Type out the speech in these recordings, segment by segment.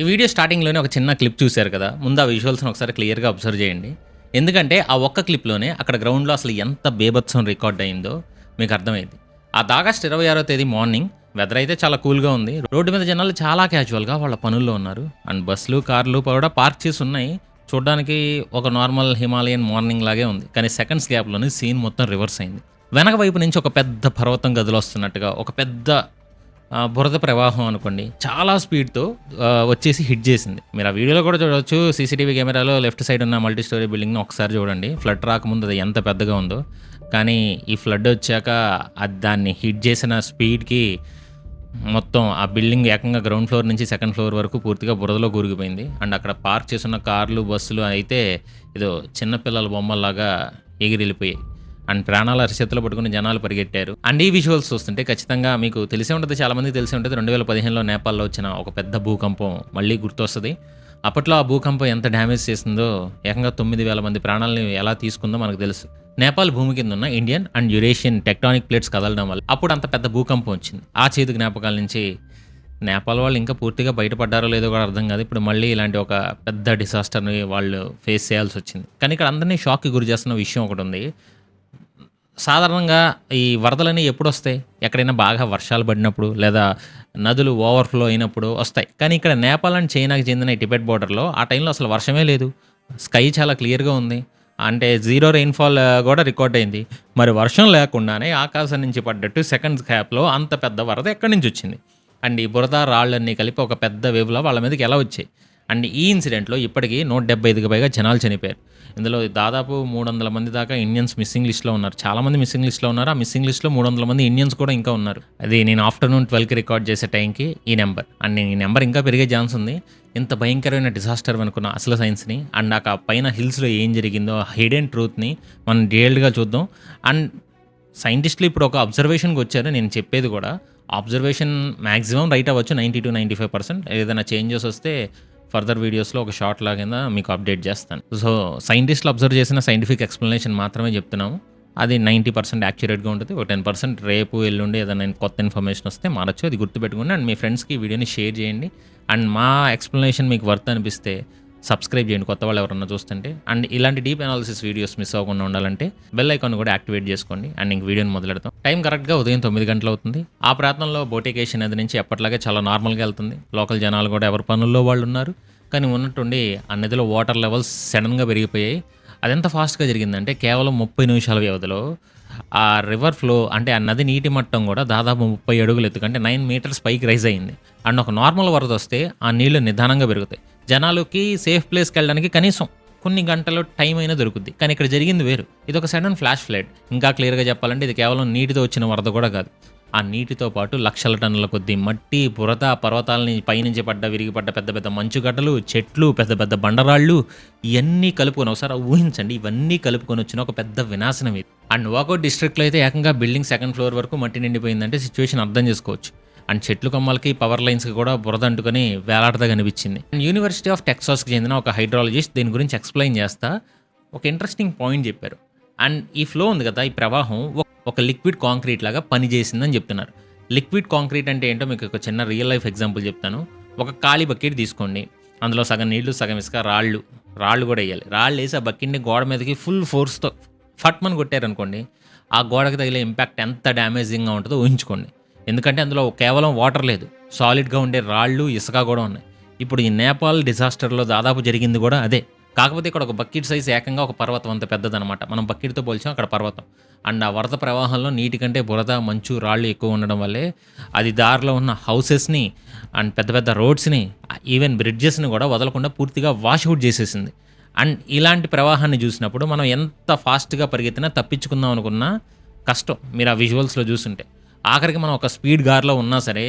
ఈ వీడియో స్టార్టింగ్‌లోనే ఒక చిన్న క్లిప్ చూసారు కదా! ముందు ఆ విజువల్స్‌ని ఒకసారి క్లియర్‌గా అబ్జర్వ్ చేయండి. ఎందుకంటే ఆ ఒక్క క్లిప్‌లోనే అక్కడ గ్రౌండ్‌లో అసలు ఎంత బీభత్సం రికార్డ్ అయిందో మీకు అర్థమైద్ది. అది ఆగస్ట్ 26వ తేదీ మార్నింగ్ వెదర్ అయితే చాలా కూల్‌గా ఉంది. రోడ్డు మీద జనాలు చాలా క్యాజువల్‌గా వాళ్ళ పనుల్లో ఉన్నారు. అండ్ బస్సులు, కార్లు కూడా పార్క్ చేసి ఉన్నాయి. చూడ్డానికి ఒక నార్మల్ హిమాలయన్ మార్నింగ్ లాగే ఉంది. కానీ సెకండ్స్ గ్యాప్‌లోనే సీన్ మొత్తం రివర్స్ అయింది. వెనక వైపు నుంచి ఒక పెద్ద పర్వతం కదిలొస్తున్నట్టుగా ఒక పెద్ద బురద ప్రవాహం అనుకోండి. చాలా స్పీడ్‌తో వచ్చేసి హిట్ చేసింది. మీరు ఆ వీడియోలో కూడా చూడవచ్చు. సీసీటీవీ కెమెరాలో లెఫ్ట్ సైడ్ ఉన్న మల్టీ స్టోరీ బిల్డింగ్‌ని ఒకసారి చూడండి. ఫ్లడ్ రాకముందు అది ఎంత పెద్దగా ఉందో. కానీ ఈ ఫ్లడ్ వచ్చాక అది దాన్ని హిట్ చేసిన స్పీడ్‌కి మొత్తం ఆ బిల్డింగ్ ఏకంగా గ్రౌండ్ ఫ్లోర్ నుంచి సెకండ్ ఫ్లోర్ వరకు పూర్తిగా బురదలో కూరుకుపోయింది. అండ్ అక్కడ పార్క్ చేసున్న కార్లు, బస్సులు అయితే ఏదో చిన్న పిల్లల బొమ్మల్లాగా ఎగిరెళ్ళిపోయాయి. అండ్ ప్రాణాల అరచేతిలో పట్టుకుని జనాలు పరిగెట్టారు. అండ్ ఈ విజువల్స్ చూస్తుంటే ఖచ్చితంగా మీకు తెలిసే ఉంటది. చాలామందికి తెలిసే ఉంటది. 2015లో నేపాల్‌లో వచ్చిన ఒక పెద్ద భూకంపం మళ్ళీ గుర్తొస్తది. అప్పట్లో ఆ భూకంపం ఎంత డ్యామేజ్ చేసిందో, ఏకంగా 9,000 మంది ప్రాణాలని ఎలా తీసుకుందో మనకు తెలుసు. నేపాల్ భూమి కింద ఉన్న Indian and Eurasian tectonic plates కదలడం వల్ల అప్పుడు అంత పెద్ద భూకంపం వచ్చింది. ఆ చేదు జ్ఞాపకాల నుంచి నేపాల్ వాళ్ళు ఇంకా పూర్తిగా బయటపడ్డారో లేదో కూడా అర్థం కాదు. ఇప్పుడు మళ్ళీ ఇలాంటి ఒక పెద్ద డిసాస్టర్‌ని వాళ్ళు ఫేస్ చేయాల్సొచ్చింది. కానీ ఇక్కడ అందరిని షాక్‌కి గురి చేస్తున్న విషయం ఒకటుంది. సాధారణంగా ఈ వరదలన్నీ ఎప్పుడొస్తాయి? ఎక్కడైనా బాగా వర్షాలు పడినప్పుడు, లేదా నదులు ఓవర్‌ఫ్లో అయినప్పుడు వస్తాయి. కానీ ఇక్కడ నేపాల్ అండ్ చైనాకి చెందిన ఈ టిబెట్ బోర్డర్‌లో ఆ టైంలో అసలు వర్షమే లేదు. స్కై చాలా క్లియర్‌గా ఉంది. అంటే జీరో రెయిన్‌ఫాల్ గూడా రికార్డ్ అయింది. మరి వర్షం లేకుండానే ఆకాశం నుంచి పడ్డట్టు సెకండ్స్ గ్యాప్‌లో అంత పెద్ద వరద ఎక్కడి నుంచొచ్చింది? అండ్ ఈ బురద, రాళ్ళన్నీ కలిపి ఒక పెద్ద వేవ్‌లా వాళ్ళ మీదకి ఎలా వచ్చాయి? అండ్ ఈ ఇన్సిడెంట్‌లో ఇప్పటికి 175కి పైగా జనాలు చనిపోయారు. ఇందులో దాదాపు 300 మంది దాకా ఇండియన్స్ మిస్సింగ్ లిస్ట్‌లో ఉన్నారు. చాలామంది మిస్సింగ్ లిస్ట్‌లో ఉన్నారు. ఆ మిస్సింగ్ లిస్ట్‌లో 300 మంది ఇండియన్స్ కూడా ఇంకా ఉన్నారు. అది నేను ఆఫ్టర్‌నూన్ 12కి రికార్డ్ చేసే టైంకి ఈ నంబర్. అండ్ ఈ నంబర్ ఇంకా పెరిగే ఛాన్స్ ఉంది. ఇంత భయంకరమైన డిసాస్టర్ అనుకున్న అసలు సైన్స్‌ని అండ్ ఆ పైన హిల్స్‌లో ఏం జరిగిందో హిడెన్ ట్రూత్‌ని మనం డీటెయిల్డ్‌గా చూద్దాం. అండ్ సైంటిస్టులు ఇప్పుడు ఒక అబ్జర్వేషన్‌కి వచ్చారు. నేను చెప్పేది కూడా అబ్జర్వేషన్ మాక్సిమం రైట్ అవ్వచ్చు 90-95%. ఏదైనా చేంజెస్ వస్తే ఫర్దర్ వీడియోస్‌లో ఒక షార్ట్ లాగా మీకు అప్డేట్ చేస్తాను. సో, సైంటిస్టులు అబ్జర్వ్ చేసిన సైంటిఫిక్ ఎక్స్‌ప్లనేషన్ మాత్రమే చెప్తున్నాము. అది 90% యాక్యురేట్‌గా ఉంటది. ఒక 10% రేపు, ఎల్లుండి ఏదైనా కొత్త ఇన్ఫర్మేషన్ వస్తే మారొచ్చు. అది గుర్తుపెట్టుకోండి. అండ్ మీ ఫ్రెండ్స్‌కి ఈ వీడియోని షేర్ చేయండి. అండ్ మా ఎక్స్‌ప్లనేషన్ మీకు వర్త్ అనిపిస్తే సబ్స్క్రైబ్ చేయండి కొత్త వాళ్ళు ఎవరన్నా చూస్తుంటే. అండ్ ఇలాంటి డీప్ అనాలిసిస్ వీడియోస్ మిస్ అవ్వకుండా ఉండాలంటే బెల్ ఐకాన్ కూడా యాక్టివేట్ చేసుకోండి. అండ్ ఇంక వీడియోని మొదలెడతాం. టైం కరెక్ట్‌గా ఉదయం 9 గంటలు అవుతుంది. ఆ ప్రాంతంలో బోటికేషన్ నది నుంచి ఎప్పటిలాగే చాలా నార్మల్‌గా వెళ్తుంది. లోకల్ జనాలు కూడా ఎవరి పనుల్లో వాళ్ళు ఉన్నారు. కానీ ఉన్నట్టుండి ఆ నదిలో వాటర్ లెవెల్స్ సడన్‌గా పెరిగిపోయాయి. అదెంత ఫాస్ట్‌గా జరిగిందంటే కేవలం 30 నిమిషాల వ్యవధిలో ఆ రివర్ ఫ్లో అంటే ఆ నది నీటి మట్టం కూడా దాదాపు 30 అడుగులు ఎత్తుకు అంటే 9 మీటర్స్ పైకి రైజ్ అయింది. అండ్ ఒక నార్మల్ వరదొస్తే ఆ నీళ్లు నిదానంగా పెరుగుతాయి. జనాలకి సేఫ్ ప్లేస్‌కెళ్ళడానికి కనీసం కొన్ని గంటలు టైం అయినా దొరుకుద్ది. కానీ ఇక్కడ జరిగింది వేరు. ఇదొక సడన్ ఫ్లాష్ ఫ్లడ్. ఇంకా క్లియర్‌గా చెప్పాలంటే ఇది కేవలం నీటితో వచ్చిన వరద కూడా కాదు. ఆ నీటితో పాటు లక్షల టన్నుల కొద్దీ మట్టి, బురద, పర్వతాలని పైనుంచి విరిగిపడ్డ పెద్ద పెద్ద మంచుగడ్డలు, చెట్లు, పెద్ద పెద్ద బండరాళ్ళు ఇయన్నీ కలుపుకొని ఒకసారి ఊహించండి. ఇవన్నీ కలుపుకొని వచ్చిన ఒక పెద్ద వినాశనం ఇది. అండ్ వాకౌట్ డిస్ట్రిక్ట్‌లో అయితే ఏకంగా బిల్డింగ్ సెకండ్ ఫ్లోర్ వరకు మట్టి నిండిపోయిందంటే సిచ్యువేషన్ అర్థం చేసుకోవచ్చు. అండ్ చెట్లు కొమ్మలకి, పవర్ లైన్స్‌కి కూడా బురద అంటుకొని వేలాడతా కనిపించింది. అండ్ యూనివర్సిటీ ఆఫ్ టెక్సాస్‌కి చెందిన ఒక హైడ్రాలజిస్ట్ దీని గురించి ఎక్స్‌ప్లెయిన్ చేస్తా ఒక ఇంట్రెస్టింగ్ పాయింట్ చెప్పారు. అండ్ ఈ ఫ్లో ఉంది కదా! ఈ ప్రవాహం ఒక లిక్విడ్ కాంక్రీట్ లాగా పనిచేసిందని చెప్తున్నారు. లిక్విడ్ కాంక్రీట్ అంటే ఏంటో మీకు ఒక చిన్న రియల్ లైఫ్ ఎగ్జాంపుల్ చెప్తాను. ఒక ఖాళీ బకెట్ తీసుకోండి. అందులో సగం నీళ్లు, సగం ఇసుక, రాళ్ళు కూడా ఎయ్యాలి. రాళ్ళేసి ఆ బకెట్‌ని గోడ మీదకి ఫుల్ ఫోర్స్‌తో ఫట్మని కొట్టారనుకోండి, ఆ గోడకి తగిలే ఇంపాక్ట్ ఎంత డ్యామేజింగ్‌గా ఉంటదో ఊహించుకోండి. ఎందుకంటే అందులో కేవలం వాటర్ లేదు. సాలిడ్‌గా ఉండే రాళ్ళు, ఇసుక కూడా ఉన్నాయి. ఇప్పుడు ఈ నేపాల్ డిజాస్టర్‌లో దాదాపు జరిగింది కూడా అదే. కాకపోతే ఇక్కడ ఒక బకెట్ సైజ్ ఏకంగా ఒక పర్వతం అంత పెద్దదనమాట. మనం బకెట్‌తో పోల్చాం అక్కడ పర్వతం. అండ్ ఆ వరద ప్రవాహంలో నీటి కంటే బురద, మంచు, రాళ్ళు ఎక్కువ ఉండడం వల్లే అది దారిలో ఉన్న హౌసెస్‌ని అండ్ పెద్ద పెద్ద రోడ్స్‌ని ఈవెన్ బ్రిడ్జెస్‌ని కూడా వదలకుండా పూర్తిగా వాష్ ఔట్ చేసేసింది. అండ్ ఇలాంటి ప్రవాహాన్ని చూసినప్పుడు మనం ఎంత ఫాస్ట్‌గా పరిగెత్తినా తప్పించుకుందాం అనుకున్నా కష్టం. మీరు ఆ విజువల్స్‌లో చూసుంటే. ఆఖరికి మనం ఒక స్పీడ్ కార్‌లో ఉన్నా సరే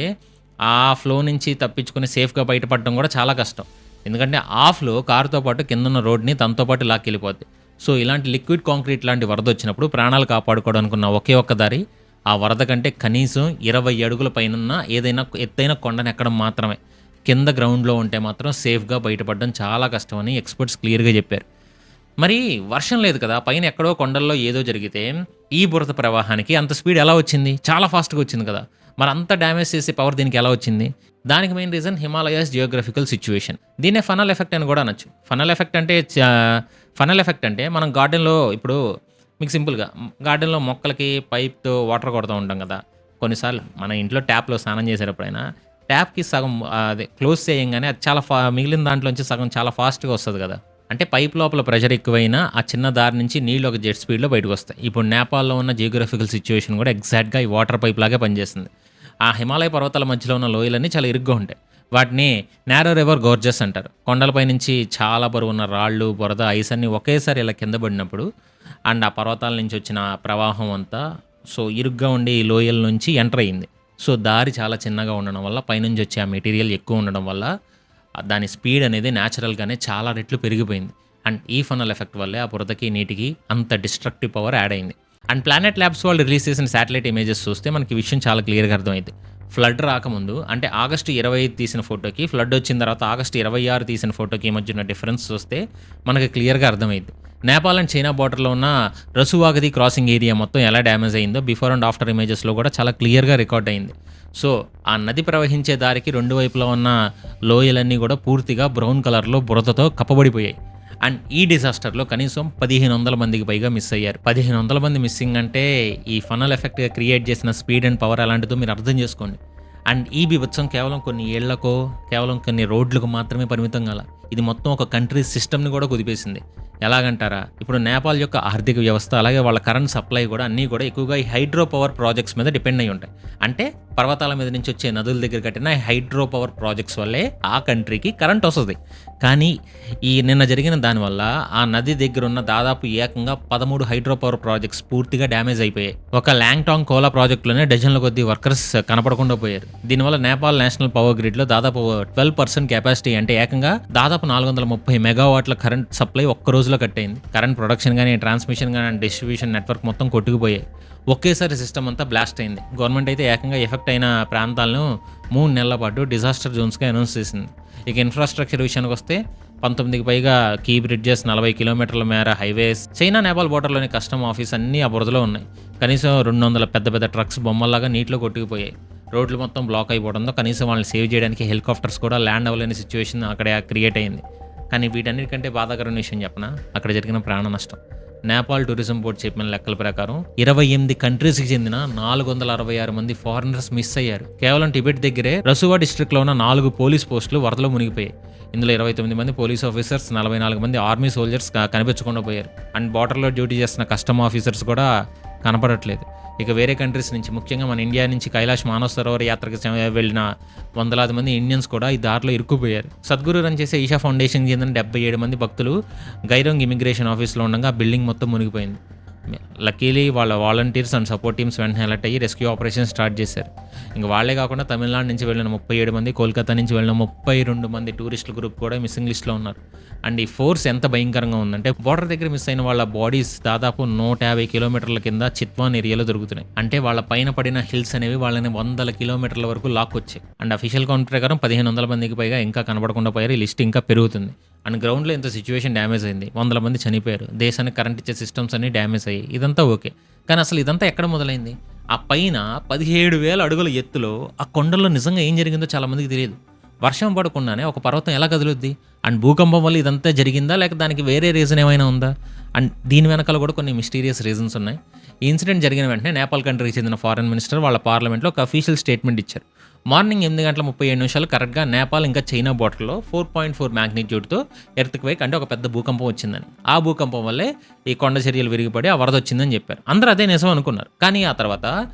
ఆ ఫ్లో నుంచి తప్పించుకొని సేఫ్‌గా బయటపడడం కూడా చాలా కష్టం. ఎందుకంటే ఆ ఫ్లో కారుతో పాటు కిందున్న రోడ్‌ని తనతో పాటు లాక్కెళ్ళిపోద్ది. సో, ఇలాంటి లిక్విడ్ కాంక్రీట్ లాంటి వరదొచ్చినప్పుడు ప్రాణాలు కాపాడుకోవడానికున్న ఒకే ఒక్క దారి ఆ వరద కంటే కనీసం 20 అడుగుల పైనున్న ఏదైనా ఎత్తైన కొండనెక్కడం మాత్రమే. కింద గ్రౌండ్‌లో ఉంటే మాత్రం సేఫ్‌గా బయటపడడం చాలా కష్టమని ఎక్స్‌పర్ట్స్ క్లియర్‌గా చెప్పారు. మరి వర్షం లేదు కదా! పైన ఎక్కడో కొండల్లో ఏదో జరిగితే, ఈ బురద ప్రవాహానికి అంత స్పీడ్ ఎలా వచ్చింది? చాలా ఫాస్ట్‌గా వచ్చింది కదా! మరి అంత డ్యామేజ్ చేసే పవర్ దీనికి ఎలా వచ్చింది? దానికి main reason Himalayas geographical situation. దీన్నే ఫనల్ ఎఫెక్ట్ అని కూడా అనొచ్చు. ఫనల్ ఎఫెక్ట్ అంటే మనం గార్డెన్‌లో ఇప్పుడు మీకు సింపుల్‌గా గార్డెన్‌లో మొక్కలకి పైప్‌తో వాటర్ కొడతా ఉంటాం కదా! కొన్నిసార్లు మన ఇంట్లో ట్యాప్‌లో స్నానం చేసేటప్పుడైనా ట్యాప్‌కి సగం అదే క్లోజ్ చేయంగానే అది చాలా మిగిలిన దాంట్లోంచి సగం చాలా ఫాస్ట్‌గా వస్తది కదా! అంటే పైప్ లోపల ప్రెషర్ ఎక్కువైనా ఆ చిన్న దారి నుంచి నీళ్ళు ఒక జెట్ స్పీడ్‌లో బయటకొస్తాయి. ఇప్పుడు నేపాల్‌లో ఉన్న జియోగ్రఫికల్ సిట్యుయేషన్ కూడా ఎగ్జాక్ట్‌గా ఈ వాటర్ పైప్ లాగే పనిచేస్తుంది. ఆ హిమాలయ పర్వతాల మధ్యలో ఉన్న లోయలన్నీ చాలా ఇరుగ్గా ఉంటాయి. వాటిని నారో రివర్ గోర్జెస్ అంటారు. కొండలపై నుంచి చాలా బరువున్న రాళ్ళు, బురద, ఐస్ అన్నీ ఒకేసారి ఇలా కింద పడినప్పుడు అండ్ ఆ పర్వతాల నుంచి వచ్చిన ప్రవాహం అంతా ఇరుగ్గా ఉండే ఈ లోయల నుంచి ఎంటర్ అయింది. దారి చాలా చిన్నగా ఉండడం వల్ల పైనుంచి వచ్చే ఆ మెటీరియల్ ఎక్కువ ఉండడం వల్ల దాని స్పీడ్ అనేది న్యాచురల్‌గానే చాలా రెట్లు పెరిగిపోయింది. అండ్ ఈ ఫనల్ ఎఫెక్ట్ వల్లే ఆ బురదకి, నీటికి అంత డిస్ట్రక్టివ్ పవర్ యాడ్ అయింది. అండ్ ప్లానెట్ ల్యాబ్స్ వాళ్ళు రిలీజ్ చేసిన శాటిలైట్ ఇమేజెస్ చూస్తే మనకి ఈ విషయం చాలా క్లియర్‌గా అర్థమైద్ది. ఫ్లడ్ రాకముందు అంటే ఆగస్టు 25 తీసిన ఫోటోకి, ఫ్లడ్ వచ్చిన తర్వాత ఆగస్టు 26 తీసిన ఫోటోకి మధ్య ఉన్న డిఫరెన్స్ చూస్తే మనకి క్లియర్‌గా అర్థమైద్ది. నేపాల్ అండ్ చైనా బోర్డర్‌లో ఉన్న రసువాగది క్రాసింగ్ ఏరియా మొత్తం ఎలా డ్యామేజ్ అయిందో బిఫోర్ అండ్ ఆఫ్టర్ ఇమేజెస్‌లో కూడా చాలా క్లియర్‌గా రికార్డ్ అయింది. ఆ నది ప్రవహించే దారికి 2 వైపులా ఉన్న లోయలన్నీ కూడా పూర్తిగా బ్రౌన్ కలర్‌లో బురదతో కప్పబడిపోయాయి. అండ్ ఈ డిజాస్టర్‌లో కనీసం 1500 మందికి పైగా మిస్ అయ్యారు. 1500 మంది మిస్సింగ్ అంటే ఈ ఫనల్ ఎఫెక్ట్‌గా క్రియేట్ చేసిన స్పీడ్ అండ్ పవర్ ఎలాంటిదో మీరు అర్థం చేసుకోండి. అండ్ ఈ బీభత్సం కేవలం కొన్ని ఏళ్లకో, కేవలం కొన్ని రోడ్లకు మాత్రమే పరిమితం కాల. ఇది మొత్తం ఒక కంట్రీ సిస్టమ్‌ని కూడా కుదిపేసింది. ఎలాగంటారా? ఇప్పుడు నేపాల్ యొక్క ఆర్థిక వ్యవస్థ, అలాగే వాళ్ళ కరెంట్ సప్లై కూడా అన్నీ కూడా ఎక్కువగా ఈ హైడ్రో పవర్ ప్రాజెక్ట్స్ మీద డిపెండ్ అయ్యి ఉంటాయి. అంటే పర్వతాల మీద నుంచి వచ్చే నదుల దగ్గర కట్టిన హైడ్రో పవర్ ప్రాజెక్ట్స్ వల్లే ఆ కంట్రీకి కరెంట్ వస్తది. కానీ నిన్న జరిగిన దానివల్ల ఆ నది దగ్గర ఉన్న దాదాపు ఏకంగా 13 హైడ్రో పవర్ ప్రాజెక్ట్స్ పూర్తిగా డ్యామేజ్ అయిపోయాయి. ఒక లాంగ్టాంగ్ కోలా ప్రాజెక్టులోనే డజన్ల కొద్దీ వర్కర్స్ కనపడకుండా పోయారు. దీనివల్ల నేపాల్ నేషనల్ పవర్ గ్రిడ్లో దాదాపు 12% కెపాసిటీ అంటే ఏకంగా దాదాపు 430 మెగావాట్ల కరెంట్ సప్లై ఒక్క రోజులో కట్ అయింది. కరెంట్ ప్రొడక్షన్ కానీ, ట్రాన్స్మిషన్ కానీ, డిస్ట్రిబ్యూషన్ నెట్వర్క్ మొత్తం కొట్టుకుపోయాయి. ఒకేసారి సిస్టమ్ అంతా బ్లాస్ట్ అయింది. గవర్నమెంట్ అయితే ఏకంగా ఎఫెక్ట్ అయిన ప్రాంతాలను 3 నెలల పాటు డిజాస్టర్ జోన్స్గా అనౌన్స్ చేసింది. ఇక ఇన్ఫ్రాస్ట్రక్చర్ విషయానికి వస్తే 19కి పైగా కీ బ్రిడ్జెస్, 40 కిలోమీటర్ల మేర హైవేస్, చైనా నేపాల్ బోర్డర్లోని కస్టమ్ ఆఫీస్ అన్నీ ఆ బురదలో ఉన్నాయి. కనీసం 200 పెద్ద పెద్ద ట్రక్స్ బొమ్మల్లాగా నీటిలో కొట్టుకుపోయాయి. రోడ్లు మొత్తం బ్లాక్ అయిపోవడంతో కనీసం వాళ్ళని సేవ్ చేయడానికి హెలికాప్టర్స్ కూడా ల్యాండ్ అవ్వలేని సిచ్యువేషన్ అక్కడ క్రియేట్ అయింది. కానీ వీటన్నిటికంటే బాధాకరమైన విషయం చెప్పనా, అక్కడ జరిగిన ప్రాణ నష్టం. నేపాల్ టూరిజం బోర్డు చెప్పిన లెక్కల ప్రకారం 28 కంట్రీస్కి చెందిన 466 మంది ఫారినర్స్ మిస్ అయ్యారు. కేవలం టిబెట్ దగ్గరే రసువా డిస్ట్రిక్ట్లో ఉన్న 4 పోలీస్ పోస్టులు వరదలో మునిగిపోయాయి. ఇందులో 29 మంది పోలీస్ ఆఫీసర్స్, 44 మంది ఆర్మీ సోల్జర్స్ కనిపించకుండా పోయారు. అండ్ బార్డర్లో డ్యూటీ చేస్తున్న కస్టమ్ ఆఫీసర్స్ కూడా కనపడట్లేదు. ఇక వేరే కంట్రీస్ నుంచి, ముఖ్యంగా మన ఇండియా నుంచి కైలాష్ మానవ్ సరోవర్ యాత్రకు వెళ్ళిన వందలాది మంది ఇండియన్స్ కూడా ఈ దారిలో ఇరుక్కుపోయారు. సద్గురు రన్ చేసే ఈషా ఫౌండేషన్కి చెందిన 77 మంది భక్తులు గైరోంగ్ ఇమిగ్రేషన్ ఆఫీస్లో ఉండగా ఆ బిల్డింగ్ మొత్తం మునిగిపోయింది. లక్కీలీ వాళ్ళ వాలంటీర్స్ అండ్ సపోర్ట్ టీమ్స్ వెంటనే అలర్ట్ అయ్యి రెస్క్యూ ఆపరేషన్ స్టార్ట్ చేశారు. ఇంక వాళ్లే కాకుండా తమిళనాడు నుంచి వెళ్ళిన 37 మంది, కోల్కతా నుంచి వెళ్ళిన 32 మంది టూరిస్టుల గ్రూప్ కూడా మిస్సింగ్ లిస్ట్లో ఉన్నారు. అండ్ ఈ ఫోర్స్ ఎంత భయంకరంగా ఉందంటే బోర్డర్ దగ్గర మిస్ అయిన వాళ్ళ బాడీస్ దాదాపు 150 కిలోమీటర్ల కింద చిత్వాన్ ఏరియాలో దొరుకుతున్నాయి. అంటే వాళ్ళ పైన పడిన హిల్స్ అనేవి వాళ్ళని 100 కిలోమీటర్ల వరకు లాక్కొచ్చాయి. అండ్ అఫీషియల్ కౌంట్ ప్రకారం 1500 మందికి పైగా ఇంకా కనబడకుండా పోయారు. ఈ లిస్ట్ ఇంకా పెరుగుతుంది. అండ్ గ్రౌండ్లో ఎంత సిచ్యువేషన్ డ్యామేజ్ అయింది, 100 మంది చనిపోయారు, దేశానికి కరెంట్ ఇచ్చే సిస్టమ్స్ అన్ని డ్యామేజ్ అయ్యాయి. ఇదంతా ఓకే, కానీ అసలు ఇదంతా ఎక్కడ మొదలైంది? ఆ పైన 17,000 అడుగుల ఎత్తులో ఆ కొండల్లో నిజంగా ఏం జరిగిందో చాలా మందికి తెలియదు. వర్షం పడకుండానే ఒక పర్వతం ఎలా కదులుద్ది? అండ్ భూకంపం వల్ల ఇదంతా జరిగిందా, లేక దానికి వేరే రీజన్ ఏమైనా ఉందా? అండ్ దీని వెనకాల కూడా కొన్ని మిస్టీరియస్ రీజన్స్ ఉన్నాయి. ఈ ఇన్సిడెంట్ జరిగిన వెంటనే నేపాల్ కంట్రీకి చెందిన ఫారెన్ మినిస్టర్ వాళ్ళ పార్లమెంట్లో ఒక అఫీషియల్ స్టేట్మెంట్ ఇచ్చారు. మార్నింగ్ 8:37 కరెక్ట్గా నేపాల్ ఇంకా చైనా బోర్డర్లో 4.4 మ్యాగ్నిట్యూడ్తో ఎర్త్క్వేక్ అంటే ఒక పెద్ద భూకంపం వచ్చిందని, ఆ భూకంపం వల్లే ఈ కొండ చర్యలు విరిగిపడి ఆ వరద వచ్చిందని చెప్పారు. అందరూ అదే నిజం అనుకున్నారు. కానీ ఆ తర్వాత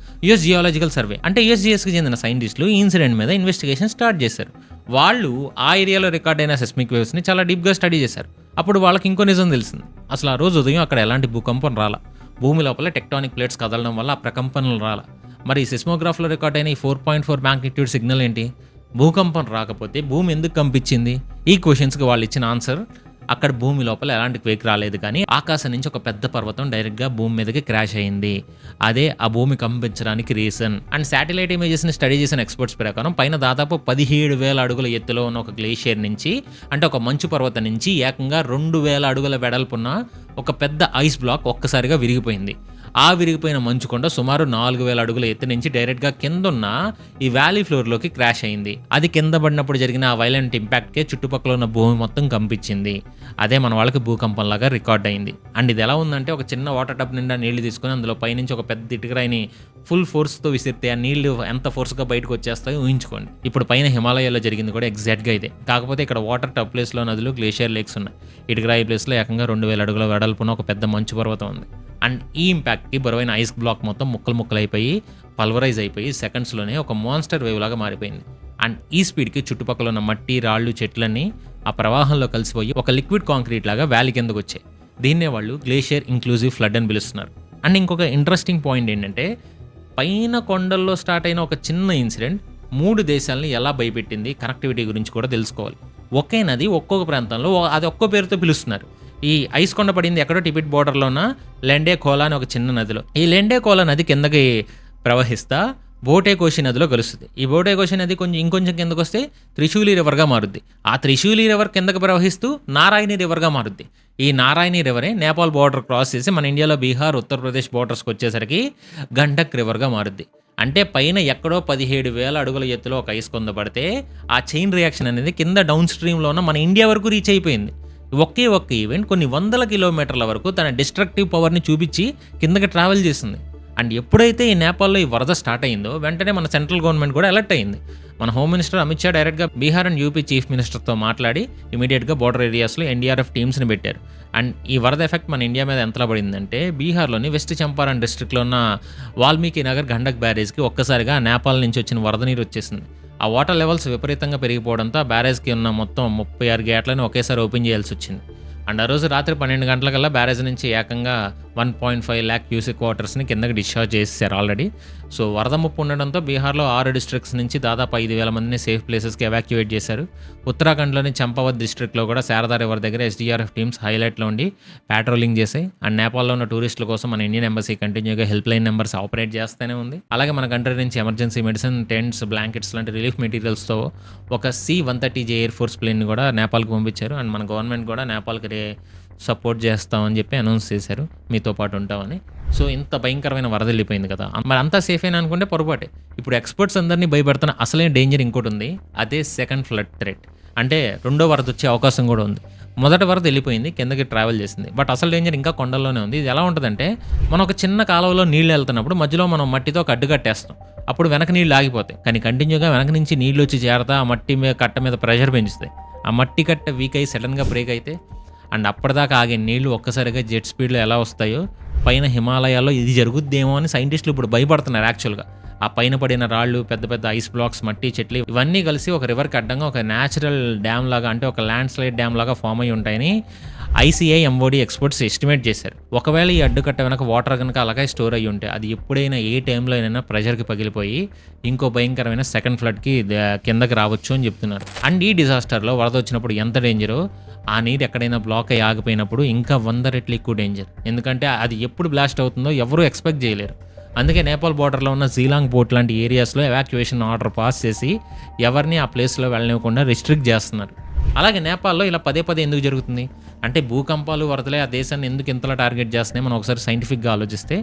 యుఎస్ జియాలజికల్ సర్వే అంటే యుఎస్జిఎస్కి చెందిన సైంటిస్టులు ఈ ఇన్సిడెంట్ మీద ఇన్వెస్టిగేషన్ స్టార్ట్ చేశారు. వాళ్ళు ఆ ఏరియాలో రికార్డ్ అయిన సెస్మిక్ వేవ్స్ని చాలా డీప్గా స్టడీ చేశారు. అప్పుడు వాళ్ళకి ఇంకో నిజం తెలిసింది. అసలు ఆ రోజు ఉదయం అక్కడ ఎలాంటి భూకంపం రాలా. భూమి లోపల టెక్టానిక్ ప్లేట్స్ కదలడం వల్ల ఆ ప్రకంపనలు రాలా. మరి ఈ సిస్మోగ్రాఫ్లో రికార్డ్ అయిన ఈ 4.4 మ్యాగ్నిట్యూడ్ సిగ్నల్ ఏంటి? భూకంపం రాకపోతే భూమి ఎందుకు కంపించింది? ఈ క్వశ్చన్స్కి వాళ్ళు ఇచ్చిన ఆన్సర్ అక్కడ భూమి లోపల ఎలాంటి క్వేక్ రాలేదు, కానీ ఆకాశం నుంచి ఒక పెద్ద పర్వతం డైరెక్ట్గా భూమి మీదకి క్రాష్ అయింది. అదే ఆ భూమి కంపించడానికి రీజన్. అండ్ శాటిలైట్ ఇమేజెస్ని స్టడీ చేసిన ఎక్స్పర్ట్స్ ప్రకారం పైన దాదాపు 17,000 అడుగుల ఎత్తులో ఉన్న ఒక గ్లేషియర్ నుంచి, అంటే ఒక మంచు పర్వతం నుంచి ఏకంగా 2,000 అడుగుల వెడల్పున్న ఒక పెద్ద ఐస్ బ్లాక్ ఒక్కసారిగా విరిగిపోయింది. ఆ విరిగిపోయిన మంచుకొండ సుమారు 4,000 అడుగుల ఎత్తు నుంచి డైరెక్ట్గా కిందున్న ఈ వ్యాలీ ఫ్లోర్లోకి క్రాష్ అయింది. అది కింద పడినప్పుడు జరిగిన ఆ వైలెంట్ ఇంపాక్ట్కే చుట్టుపక్కల ఉన్న భూమి మొత్తం కంపించింది. అదే మన వాళ్ళకి భూకంపంలాగా రికార్డ్ అయింది. అండ్ ఇది ఎలా ఉందంటే, ఒక చిన్న వాటర్ టబ్ నిండా నీళ్లు తీసుకుని అందులో పైనుంచి ఒక పెద్ద ఇటుకరాయిని ఫుల్ ఫోర్స్తో విసిరితే ఆ నీళ్లు ఎంత ఫోర్స్గా బయటకు వచ్చేస్తాయో ఊహించుకోండి. ఇప్పుడు పైన హిమాలయాల్లో జరిగింది కూడా ఎగ్జాక్ట్గా ఇదే. కాకపోతే ఇక్కడ వాటర్ టబ్ ప్లేస్లో నదులు, గ్లేషియర్ లేక్స్ ఉన్నాయి. ఇటుకరాయి ప్లేస్లో ఏకంగా 2,000 అడుగుల వెడల్పున ఒక పెద్ద మంచు పర్వతం ఉంది. అండ్ ఈ ఇంపాక్ట్కి బరువైన ఐస్ బ్లాక్ మొత్తం ముక్కలు అయిపోయి పల్వరైజ్ అయిపోయి సెకండ్స్లోనే ఒక మాన్స్టర్ వేవ్ లాగా మారిపోయింది. అండ్ ఈ స్పీడ్కి చుట్టుపక్కల ఉన్న మట్టి, రాళ్ళు, చెట్లన్నీ ఆ ప్రవాహంలో కలిసిపోయి ఒక లిక్విడ్ కాంక్రీట్ లాగా వ్యాలీ కిందకు వచ్చాయి. దీన్నే వాళ్ళు గ్లేషియర్ ఇంక్లూజివ్ ఫ్లడ్ అని పిలుస్తున్నారు. అండ్ ఇంకొక ఇంట్రెస్టింగ్ పాయింట్ ఏంటంటే, పైన కొండల్లో స్టార్ట్ అయిన ఒక చిన్న ఇన్సిడెంట్ 3 దేశాలని ఎలా భయపెట్టింది, కనెక్టివిటీ గురించి కూడా తెలుసుకోవాలి. ఒకే నది ఒక్కొక్క ప్రాంతంలో అది ఒక్కో పేరుతో పిలుస్తున్నారు. ఈ ఐస్ కొండ పడింది ఎక్కడో టిబెట్ బోర్డర్లో ఉన్న లెండే కోలా అని ఒక చిన్న నదిలో. ఈ లెండే కోలా నది కిందకి ప్రవహిస్తా బోటేకోషి నదిలో కలుస్తుంది. ఈ బోటేకోషి నది ఇంకొంచెం కిందకు వస్తే త్రిశూలి రివర్గా మారుద్ది. ఆ త్రిశూలి రివర్ కిందకి ప్రవహిస్తూ నారాయణి రివర్గా మారుద్ది. ఈ నారాయణి రివరే నేపాల్ బోర్డర్ క్రాస్ చేసి మన ఇండియాలో బీహార్, ఉత్తరప్రదేశ్ బోర్డర్స్కి వచ్చేసరికి గండక్ రివర్గా మారుద్ది. అంటే పైన ఎక్కడో 17,000 అడుగుల ఎత్తులో ఒక ఐస్ కొంద పడితే ఆ చైన్ రియాక్షన్ అనేది కింద డౌన్ స్ట్రీమ్లో ఉన్న మన ఇండియా వరకు రీచ్ అయిపోయింది. ఒకే ఒక్క ఈవెంట్ కొన్ని వందల కిలోమీటర్ల వరకు తన డిస్ట్రక్టివ్ పవర్ని చూపించి కిందకి ట్రావెల్ చేసింది. అండ్ ఎప్పుడైతే ఈ నేపాల్లో ఈ వరద స్టార్ట్ అయిందో వెంటనే మన సెంట్రల్ గవర్నమెంట్ కూడా అలర్ట్ అయింది. మన హోమ్ మినిస్టర్ అమిత్ షా డైరెక్ట్గా బీహార్ అండ్ యూపీ చీఫ్ మినిస్టర్తో మాట్లాడి ఇమీడియట్గా బోర్డర్ ఏరియాస్లో ఎన్డీఆర్ఎఫ్ టీమ్స్ని పెట్టారు. అండ్ ఈ వరద ఎఫెక్ట్ మన ఇండియా మీద ఎంతలా పడిందంటే, బీహార్లోని వెస్ట్ చంపారణ్ డిస్ట్రిక్ట్లో ఉన్న వాల్మీకి నగర్ గండక్ బ్యారేజ్కి ఒక్కసారిగా నేపాల్ నుంచి వచ్చిన వరద నీరు వచ్చేసింది. ఆ వాటర్ లెవెల్స్ విపరీతంగా పెరిగిపోవడంతో ఆ బ్యారేజ్కి ఉన్న మొత్తం 36 గేట్లను ఒకేసారి ఓపెన్ చేయాల్సి వచ్చింది. అండ్ ఆ రోజు రాత్రి 12 గంటలకల్లా బ్యారేజ్ నుంచి ఏకంగా 1.5 lakh క్యూసెక్ వాటర్స్ని కిందకి డిశ్చార్జ్ చేసేసారు ఆల్రెడీ. సో వరద ముప్పు ఉండడంతో బీహార్లో 6 డిస్ట్రిక్ట్స్ నుంచి దాదాపు 5,000 మందిని సేఫ్ ప్లేసెస్కి ఎవాక్యువేట్ చేశారు. ఉత్తరాఖండ్లోని చంపావత్ డిస్ట్రిక్ట్లో కూడా శారదా రివర్ దగ్గర ఎస్డీఆర్ఎఫ్ టీమ్స్ హైలైట్లో ఉండి ప్యాట్రోలింగ్ చేశాయి. అండ్ నేపాల్లో ఉన్న టూరిస్టుల కోసం మన ఇండియన్ ఎంబసీ కంటిన్యూగా హెల్ప్ లైన్ నెంబర్స్ ఆపరేట్ చేస్తూనే ఉంది. అలాగే మన కంట్రీ నుంచి ఎమర్జెన్సీ మెడిసిన్, టెంట్స్, బ్లాంకెట్స్ లాంటి రిలీఫ్ మెటీరియల్స్తో ఒక C-130J ఎయిర్ ఫోర్స్ ప్లేన్ని కూడా నేపాల్కి పంపించారు. అండ్ మన గవర్నమెంట్ కూడా నేపాల్కి సపోర్ట్ చేస్తామని చెప్పి అనౌన్స్ చేశారు, మీతో పాటు ఉంటామని. సో ఇంత భయంకరమైన వరద వెళ్ళిపోయింది కదా, మరి అంతా సేఫ్ అయినా అనుకుంటే పొరపాటే. ఇప్పుడు ఎక్స్పర్ట్స్ అందరినీ భయపడుతున్న అసలైన డేంజర్ ఇంకోటి ఉంది, అదే సెకండ్ ఫ్లడ్ థ్రెట్. అంటే రెండో వరద వచ్చే అవకాశం కూడా ఉంది. మొదటి వరద వెళ్ళిపోయింది, కిందకి ట్రావెల్ చేసింది, బట్ అసలు డేంజర్ ఇంకా కొండల్లోనే ఉంది. ఇది ఎలా ఉంటుందంటే, మనం ఒక చిన్న కాలువలో నీళ్ళు వెళ్తున్నప్పుడు మధ్యలో మనం మట్టితో ఒక అడ్డు కట్టేస్తాం, అప్పుడు వెనక నీళ్ళు ఆగిపోతాయి. కానీ కంటిన్యూగా వెనక నుంచి నీళ్ళు వచ్చి చేరతా ఆ మట్టి మీద కట్ట మీద ప్రెషర్ పెంచుతాయి. ఆ మట్టి కట్ట వీక్ అయ్యి సడన్గా బ్రేక్ అయితే అండ్ అప్పటిదాకా ఆగే నీళ్లు ఒక్కసారిగా జెట్ స్పీడ్లో ఎలా వస్తాయో పైన హిమాలయాల్లో ఇది జరుగుద్దేమో అని సైంటిస్టులు ఇప్పుడు భయపడుతున్నారు. యాక్చువల్గా ఆ పైన పడిన రాళ్ళు, పెద్ద పెద్ద ఐస్ బ్లాక్స్, మట్టి, చెట్లు ఇవన్నీ కలిసి ఒక రివర్కి అడ్డంగా ఒక న్యాచురల్ డ్యామ్ లాగా, అంటే ఒక ల్యాండ్ స్లైడ్ డ్యామ్ లాగా ఫామ్ అయ్యి ఉంటాయని ICIMOD ఎక్స్పర్ట్స్ ఎస్టిమేట్ చేశారు. ఒకవేళ ఈ అడ్డుకట్ట వెనక వాటర్ కనుక అలాగే స్టోర్ అయ్యి ఉంటే అది ఎప్పుడైనా ఏ టైంలో అయినా ప్రెషర్కి పగిలిపోయి ఇంకో భయంకరమైన సెకండ్ ఫ్లడ్కి కిందకి రావచ్చు అని చెప్తున్నారు. అండ్ ఈ డిజాస్టర్లో వరద వచ్చినప్పుడు ఎంత డేంజరో ఆ నీరు ఎక్కడైనా బ్లాక్ అయ్యి ఆగిపోయినప్పుడు ఇంకా 100 రెట్లు ఎక్కువ డేంజర్. ఎందుకంటే అది ఎప్పుడు బ్లాస్ట్ అవుతుందో ఎవరూ ఎక్స్పెక్ట్ చేయలేరు. అందుకే నేపాల్ బోర్డర్లో ఉన్న జీలాంగ్ పోర్ట్ లాంటి ఏరియాస్లో ఎవాక్యుయేషన్ ఆర్డర్ పాస్ చేసి ఎవరిని ఆ ప్లేస్లో వెళ్ళనివ్వకుండా రిస్ట్రిక్ట్ చేస్తున్నారు. అలాగే నేపాల్లో ఇలా పదే ఎందుకు జరుగుతుంది అంటే, భూకంపాలు, వరదలే ఆ దేశాన్ని ఎందుకు ఇంతలా టార్గెట్ చేస్తున్నాయి మనం ఒకసారి సైంటిఫిక్గా ఆలోచిస్తే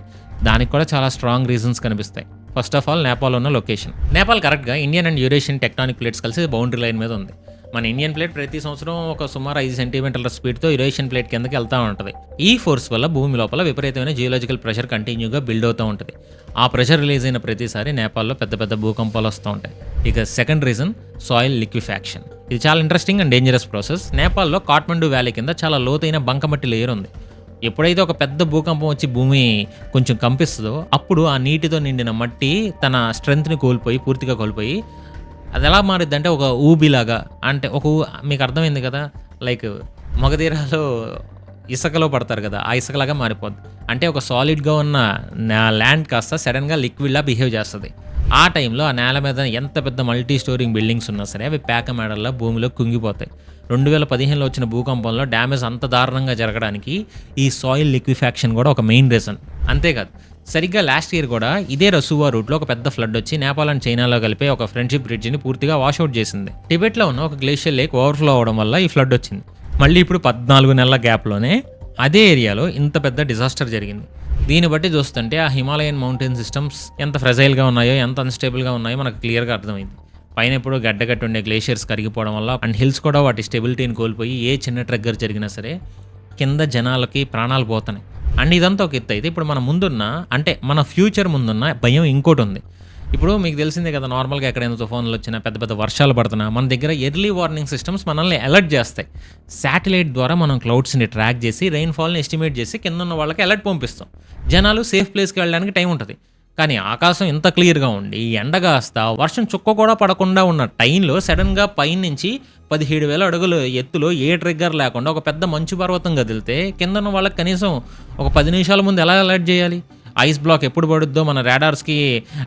దానికి కూడా చాలా స్ట్రాంగ్ రీజన్స్ కనిపిస్తాయి. ఫస్ట్ ఆఫ్ ఆల్, నేపాల్ ఉన్న లొకేషన్. నేపాల్ కరెక్ట్గా Indian and Eurasian tectonic plates కలిసి బౌండరీ లైన్ మీద ఉంది. మన ఇండియన్ ప్లేట్ ప్రతి సంవత్సరం ఒక సుమారు 5 సెంటీమీటర్ల స్పీడ్తో యూరేషియన్ ప్లేట్ కిందకి వెళ్తూ ఉంటుంది. ఈ ఫోర్స్ వల్ల భూమి లోపల విపరీతమైన జియోలాజికల్ ప్రెషర్ కంటిన్యూగా బిల్డ్ అవుతూ ఉంటుంది. ఆ ప్రెషర్ రిలీజ్ అయిన ప్రతిసారి నేపాల్లో పెద్ద భూకంపాలు వస్తూ ఉంటాయి. ఇక సెకండ్ రీజన్, సాయిల్ లిక్విఫాక్షన్. ఇది చాలా ఇంట్రెస్టింగ్ అండ్ డేంజరస్ ప్రాసెస్. నేపాల్లో కాఠ్మండూ వ్యాలీ కింద చాలా లోతైన బంకమట్టి లేయర్ ఉంది. ఎప్పుడైతే ఒక పెద్ద భూకంపం వచ్చి భూమి కొంచెం కంపిస్తుందో అప్పుడు ఆ నీటితో నిండిన మట్టి తన స్ట్రెంగ్త్ని పూర్తిగా కోల్పోయి అది ఎలా మారిద్ది అంటే ఒక ఊబిలాగా, అంటే మీకు అర్థమైంది కదా, లైక్ మగధీరాలో ఇసుకలో పడతారు కదా, ఆ ఇసుకలాగా మారిపోద్ది. అంటే ఒక సాలిడ్గా ఉన్న ల్యాండ్ కాస్త సడన్గా లిక్విడ్లా బిహేవ్ చేస్తుంది. ఆ టైంలో ఆ నేల మీద ఎంత పెద్ద మల్టీ స్టోరింగ్ బిల్డింగ్స్ ఉన్నా సరే అవి పేక మేడల్లో భూమిలో కుంగిపోతాయి. 2015లో వచ్చిన భూకంపంలో డ్యామేజ్ అంత దారుణంగా జరగడానికి ఈ సాయిల్ లిక్విఫాక్షన్ కూడా ఒక మెయిన్ రీజన్. అంతేకాదు, సరిగ్గా లాస్ట్ ఇయర్ కూడా ఇదే రసూవా రూట్లో ఒక పెద్ద ఫ్లడ్ వచ్చి నేపాల్ అండ్ చైనాలో కలిపే ఒక ఫ్రెండ్షిప్ బ్రిడ్జిని పూర్తిగా వాషౌట్ చేసింది. టిబెట్లో ఉన్న ఒక గ్లేషియర్ లేక్ ఓవర్ఫ్లో అవడం వల్ల ఈ ఫ్లడ్ వచ్చింది. మళ్ళీ ఇప్పుడు 14 నెలల గ్యాప్లోనే అదే ఏరియాలో ఇంత పెద్ద డిజాస్టర్ జరిగింది. దీన్ని బట్టి చూస్తుంటే ఆ హిమాలయన్ మౌంటైన్ సిస్టమ్స్ ఎంత ఫ్రెజైల్గా ఉన్నాయో, ఎంత అన్స్టేబుల్గా ఉన్నాయో మనకు క్లియర్గా అర్థమైంది. పైన ఇప్పుడు గడ్డగట్టి ఉండే గ్లేషియర్స్ కరిగిపోవడం వల్ల అండ్ హిల్స్ కూడా వాటి స్టెబిలిటీని కోల్పోయి ఏ చిన్న ట్రిగ్గర్ జరిగినా సరే కింద జనాలకి ప్రాణాలు పోతున్నాయి. అండ్ ఇదంతా ఒక ఎత్తు అయితే, ఇప్పుడు మన ముందున్న అంటే మన ఫ్యూచర్ ముందున్న భయం ఇంకోటి ఉంది. ఇప్పుడు మీకు తెలిసిందే కదా, నార్మల్గా ఎక్కడైనా తుఫాన్లు వచ్చినా, పెద్ద పెద్ద వర్షాలు పడుతున్నా మన దగ్గర ఎర్లీ వార్నింగ్ సిస్టమ్స్ మనల్ని అలర్ట్ చేస్తాయి. శాటిలైట్ ద్వారా మనం క్లౌడ్స్ని ట్రాక్ చేసి రెయిన్ఫాల్ని ఎస్టిమేట్ చేసి కింద ఉన్న వాళ్ళకి అలర్ట్ పంపిస్తాం. జనాలు సేఫ్ ప్లేస్కి వెళ్ళడానికి టైం ఉంటుంది. కానీ ఆకాశం ఇంత క్లియర్గా ఉండి ఎండగాస్తా వర్షం చుక్క కూడా పడకుండా ఉన్న టైంలో సడన్గా పైనుంచి 17,000 అడుగులు ఎత్తులో ఏ ట్రిగ్గర్ లేకుండా ఒక పెద్ద మంచు పర్వతం కదిలితే కింద ఉన్న వాళ్ళకి కనీసం ఒక 10 నిమిషాల ముందు ఎలా అలర్ట్ చేయాలి? ఐస్ బ్లాక్ ఎప్పుడు పడుద్దో మన రాడార్స్కి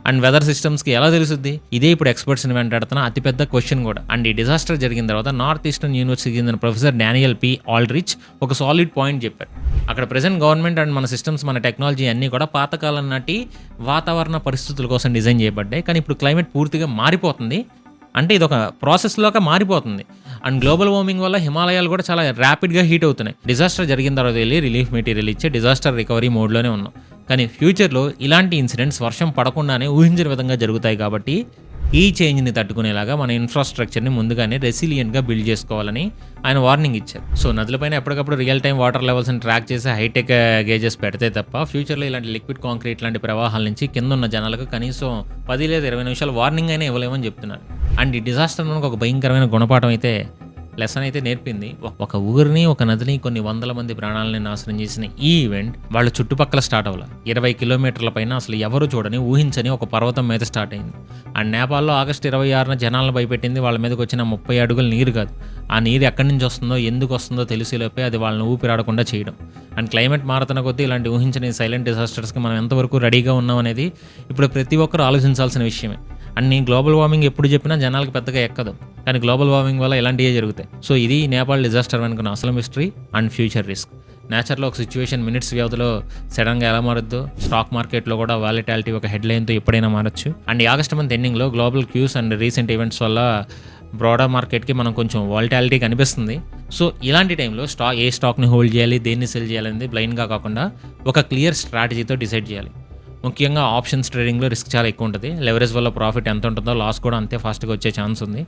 అండ్ వెదర్ సిస్టమ్స్కి ఎలా తెలుస్తుంది? ఇదే ఇప్పుడు ఎక్స్పర్ట్స్ని వెంటాడుతున్న అతిపెద్ద క్వశ్చన్ కూడా. అండ్ ఈ డిజాస్టర్ జరిగిన తర్వాత నార్త్ ఈస్టర్న్ యూనివర్సిటీకి చెందిన ప్రొఫెసర్ డానియల్ పి ఆల్డ్రిచ్ ఒక సాలిడ్ పాయింట్ చెప్పారు. అక్కడ ప్రెజెంట్ గవర్నమెంట్ అండ్ మన సిస్టమ్స్, మన టెక్నాలజీ అన్నీ కూడా పాతకాలం నాటి వాతావరణ పరిస్థితుల కోసం డిజైన్ చేయబడ్డాయి. కానీ ఇప్పుడు క్లైమేట్ పూర్తిగా మారిపోతుంది. అంటే ఇది ఒక ప్రాసెస్లోగా మారిపోతుంది. అండ్ గ్లోబల్ వార్మింగ్ వల్ల హిమాలయాలు కూడా చాలా ర్యాపిడ్గా హీట్ అవుతున్నాయి. డిజాస్టర్ జరిగిన తర్వాత వెళ్ళి రిలీఫ్ మెటీరియల్ ఇచ్చే డిజాస్టర్ రికవరీ మోడ్లోనే ఉన్నాం. కానీ ఫ్యూచర్లో ఇలాంటి ఇన్సిడెంట్స్ వర్షం పడకుండానే ఊహించిన విధంగా జరుగుతాయి. కాబట్టి ఈ చేంజ్ని తట్టుకునేలాగా మన ఇన్ఫ్రాస్ట్రక్చర్ని ముందుగానే రెసిలియంట్గా బిల్డ్ చేసుకోవాలని ఆయన వార్నింగ్ ఇచ్చారు. సో నదులపైన ఎప్పటికప్పుడు రియల్ టైం వాటర్ లెవెల్స్ని ట్రాక్ చేసి హైటెక్ గేజెస్ పెడితే తప్ప ఫ్యూచర్లో ఇలాంటి లిక్విడ్ కాంక్రీట్ లాంటి ప్రవాహాల నుంచి కింద ఉన్న జనాలకు కనీసం 10 లేదా 20 నిమిషాలు వార్నింగ్ అయినా ఇవ్వలేమని చెప్తున్నారు. అండ్ ఈ డిజాస్టర్ మనకు ఒక భయంకరమైన గుణపాఠం అయితే, లెసన్ అయితే నేర్పింది. ఒక ఊరిని, ఒక నదిని, కొన్ని వందల మంది ప్రాణాలని నాశనం చేసిన ఈ ఈవెంట్ వాళ్ళ చుట్టుపక్కల స్టార్ట్ అవ్వాలి. 20 కిలోమీటర్ల పైన అసలు ఎవరు చూడని, ఊహించని ఒక పర్వతం మీద స్టార్ట్ అయింది. అండ్ నేపాల్లో ఆగస్టు 26న జనాలను భయపెట్టింది వాళ్ళ మీదకి వచ్చిన 30 అడుగుల నీరు కాదు. ఆ నీరు ఎక్కడి నుంచి వస్తుందో, ఎందుకు వస్తుందో తెలిసేలోపే అది వాళ్ళని ఊపిరాడకుండా చేయడం. అండ్ క్లైమేట్ మారుతున్న కొద్దీ ఇలాంటి ఊహించని సైలెంట్ డిజాస్టర్స్కి మనం ఎంతవరకు రెడీగా ఉన్నాం అనేది ఇప్పుడు ప్రతి ఒక్కరు ఆలోచించాల్సిన విషయమే. అండ్ నేను గ్లోబల్ వార్మింగ్ ఎప్పుడు చెప్పినా జనాలకు పెద్దగా ఎక్కదు, కానీ గ్లోబల్ వార్మింగ్ వల్ల ఇలాంటివే జరుగుతాయి. సో ఇది నేపాల్ డిజాస్టర్ వెనుకున్న అసలు మిస్టరీ అండ్ ఫ్యూచర్ రిస్క్. నేచర్లో ఒక సిచ్యువేషన్ మినిట్స్ వ్యవధిలో సడన్గా ఎలా మారుద్దో, స్టాక్ మార్కెట్లో కూడా వాలిటాలిటీ ఒక హెడ్లైన్తో ఎప్పుడైనా మారచ్చు. అండ్ ఈ ఆగస్ట్ మంత్ ఎండింగ్లో global cues and recent events వల్ల బ్రాడర్ మార్కెట్కి మనం కొంచెం వాలిటాలిటీ కనిపిస్తుంది. సో ఇలాంటి టైంలో ఏ స్టాక్ని హోల్డ్ చేయాలి, దేన్ని సెల్ చేయాలనేది బ్లైండ్గా కాకుండా ఒక క్లియర్ స్ట్రాటజీతో డిసైడ్ చేయాలి. ముఖ్యంగా ఆప్షన్స్ ట్రేడింగ్లో రిస్క్ చాలా ఎక్కువ ఉంటుంది. లెవరేజ్ వల్ల ప్రాఫిట్ ఎంత ఉంటుందో లాస్ కూడా అంతే ఫాస్ట్గా వచ్చే ఛాన్స్ ఉంది.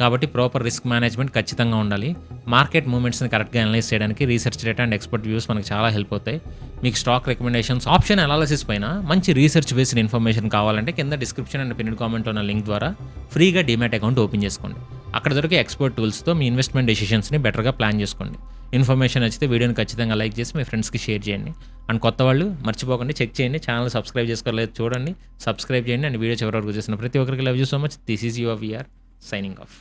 కాబట్టి ప్రాపర్ రిస్క్ మేనేజ్మెంట్ ఖచ్చితంగా ఉండాలి. మార్కెట్ మూవ్మెంట్స్ని కరెక్ట్గా అనలైజ్ చేయడానికి research data and expert views మనకు చాలా హెల్ప్ అవుతాయి. మీకు స్టాక్ రికమెండేషన్స్, ఆప్షన్ అనాలిసిస్ పైన మంచి రీసెర్చ్ బేస్డ్ ఇన్ఫర్మేషన్ కావాలంటే కింద డిస్క్రిప్షన్ అండ్ పిన్ కామెంట్ ఉన్న లింక్ ద్వారా ఫ్రీగా డీమ్యాట్ అకౌంట్ ఓపెన్ చేసుకోండి. అక్కడ దొరికే ఎక్స్పర్ట్ టూల్స్తో మీ ఇన్వెస్ట్మెంట్ డెసిషన్స్ని బెటర్గా ప్లాన్ చేసుకోండి. ఇన్ఫర్మేషన్ నచ్చితే వీడియోని ఖచ్చితంగా లైక్ చేసి మీ ఫ్రెండ్స్కి షేర్ చేయండి. అండ్ కొత్త వాళ్ళు మర్చిపోకండి, చెక్ చేయండి, ఛానల్ సబ్స్క్రైబ్ చేసుకోలేదు చూడండి, సబ్స్క్రైబ్ చేయండి. అండ్ వీడియో చివరి వరకు చూసిన ప్రతి ఒక్కరికి love you so much. This is your VR signing off.